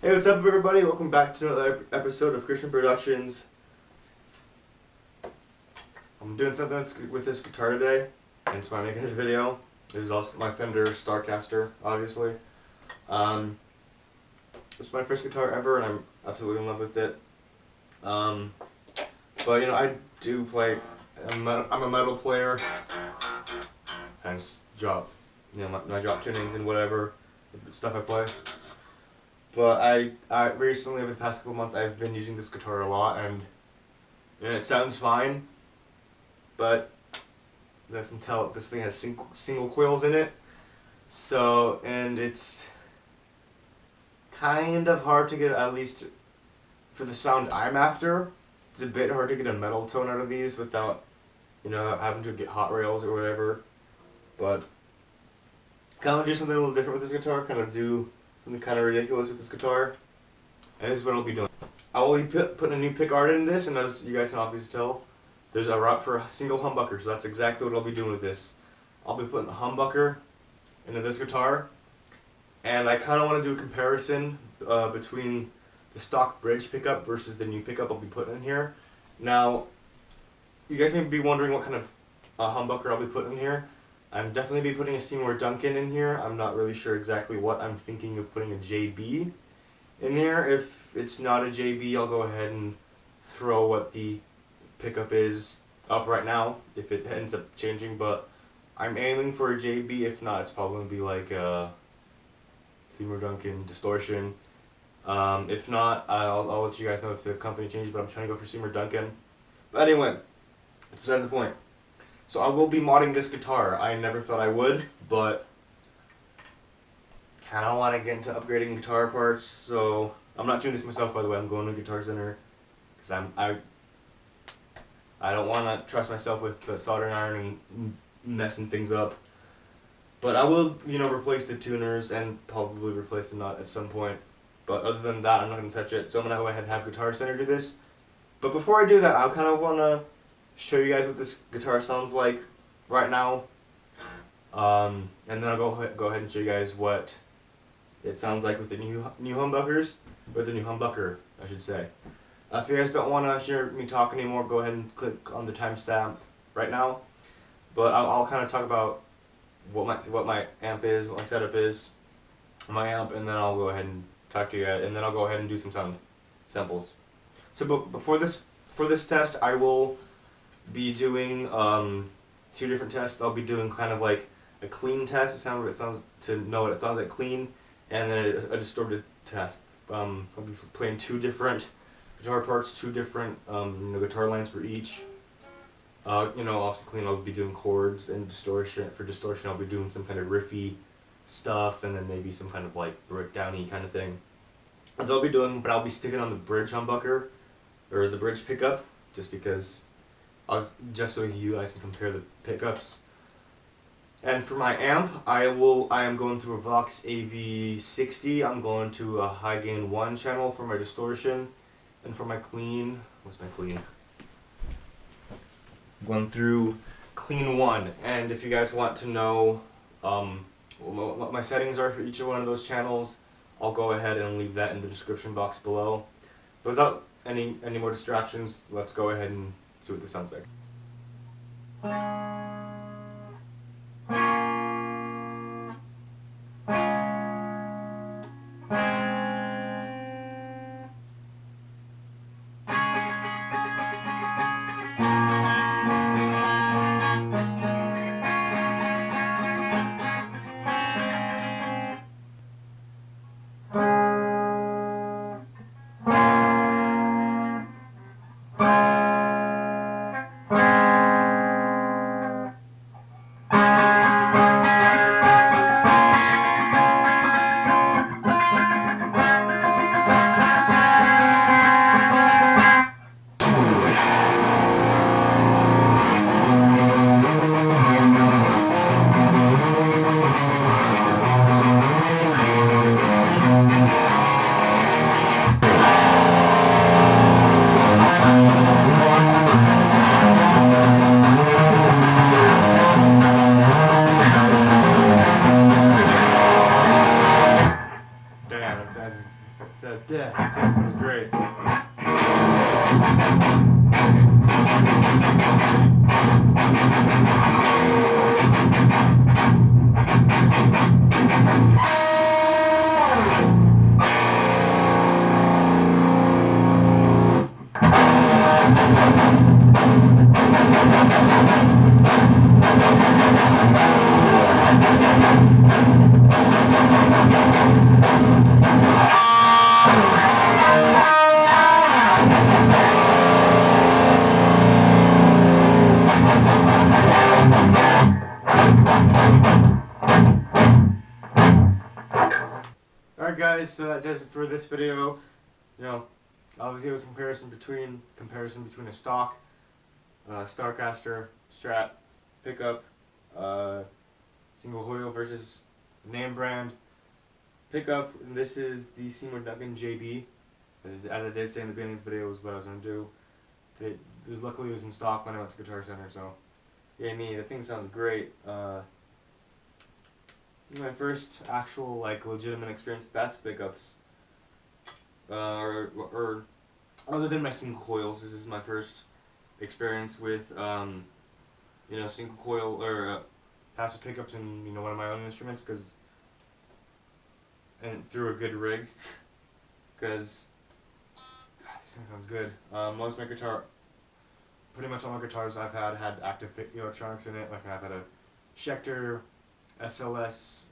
Hey, what's up, everybody? Welcome back to another episode of Christian Productions. I'm doing something with this guitar today, and so I'm making this video. This is also my Fender Starcaster, obviously. It's my first guitar ever, and I'm absolutely in love with it. But I do play. I'm a metal player, hence drop. My drop tunings and whatever stuff I play. But I recently, over the past couple months, I've been using this guitar a lot, and it sounds fine, but that's until this thing has single coils in it. So, and it's kind of hard to get, at least for the sound I'm after. It's a bit hard to get a metal tone out of these without, having to get hot rails or whatever. But kind of do something a little different with this guitar. Kind of do something kind of ridiculous with this guitar, and this is what I'll be doing. I will be putting a new pick art in this, and as you guys can obviously tell, there's a route for a single humbucker, so that's exactly what I'll be doing with this. I'll be putting a humbucker into this guitar, and I kind of want to do a comparison between the stock bridge pickup versus the new pickup I'll be putting in here. Now, you guys may be wondering what kind of humbucker I'll be putting in here. I'm definitely be putting a Seymour Duncan in here. I'm not really sure exactly what I'm thinking of putting a JB in here. If it's not a JB, I'll go ahead and throw what the pickup is up right now if it ends up changing, but I'm aiming for a JB. If not, it's probably going to be like a Seymour Duncan distortion. If not, I'll let you guys know if the company changes, but I'm trying to go for Seymour Duncan. But anyway, that's beside the point. So I will be modding this guitar. I never thought I would, but kind of want to get into upgrading guitar parts. So I'm not doing this myself, by the way. I'm going to Guitar Center because I don't want to trust myself with the soldering iron and messing things up. But I will, replace the tuners and probably replace the nut at some point. But other than that, I'm not going to touch it. So I'm going to go ahead and have Guitar Center do this. But before I do that, I kind of want to show you guys what this guitar sounds like right now, and then I'll go ahead and show you guys what it sounds like with the new humbuckers, with the new humbucker, I should say. If you guys don't want to hear me talk anymore, go ahead and click on the timestamp right now. But I'll kind of talk about what my amp is, what my setup is, my amp, and then I'll go ahead and talk to you guys, and then I'll go ahead and do some sound samples. So, but for this test, I will be doing 2 different tests. I'll be doing kind of like a clean test, to know what it sounds like clean, and then a distorted test. I'll be playing 2 different guitar parts, 2 different guitar lines for each. Obviously clean, I'll be doing chords, and distortion. For distortion, I'll be doing some kind of riffy stuff, and then maybe some kind of like breakdowny kind of thing. That's what I'll be doing, but I'll be sticking on the bridge humbucker, or the bridge pickup, just because just so you guys can compare the pickups. And for my amp, I am going through a Vox AV60. I'm going to a high gain 1 channel for my distortion, and for my clean, what's my clean? I'm going through clean 1. And if you guys want to know what my settings are for each one of those channels, I'll go ahead and leave that in the description box below. But without any more distractions, let's go ahead and see what this sounds like. This is great. Alright guys, so that does it for this video. You know, obviously it was comparison between a stock, Starcaster, Strat, pickup, single coil versus name brand pickup. And this is the Seymour Duncan JB. As I did say in the beginning of the video, was what I was going to do. Luckily it was in stock when I went to Guitar Center, so yeah, the thing sounds great. My first actual legitimate experience with passive pickups, or other than my single coils, this is my first experience with single coil or passive pickups in one of my own instruments, and through a good rig, because this thing sounds good. Most of my pretty much all my guitars I've had active electronics in it. Like I've had a Schecter SLS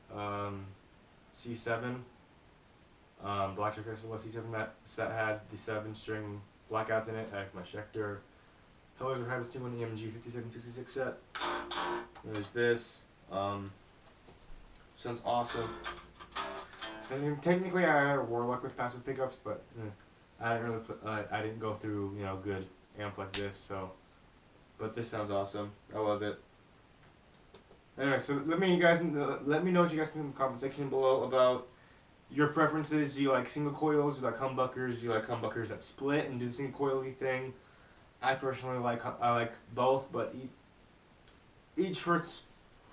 C7, Blackjack SLS C7 that had the 7-string blackouts in it. I have my Schecter Hellraiser Habits Team 1 EMG 5766 set. There's this. Sounds awesome. Technically, I had a Warlock with passive pickups, but I didn't really I didn't go through good amp like this. So, but this sounds awesome. I love it. Anyway, so let me know what you guys think in the comment section below about your preferences. Do you like single coils? Do you like humbuckers? Do you like humbuckers that split and do the single coily thing? I personally like both, but each for its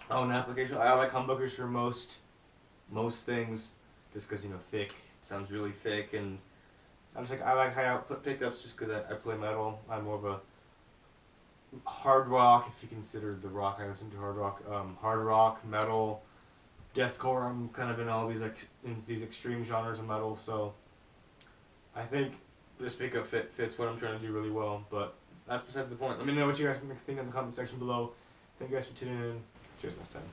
own application. I like humbuckers for most things, just because thick. It sounds really thick, and I like high output pickups just because I play metal. I'm more of a hard rock, if you consider the rock I listen to hard rock, metal, deathcore. I'm kind of in all these extreme genres of metal, so I think this pickup fits what I'm trying to do really well. But that's besides the point. Let me know what you guys think in the comment section below. Thank you guys for tuning in. Cheers next time.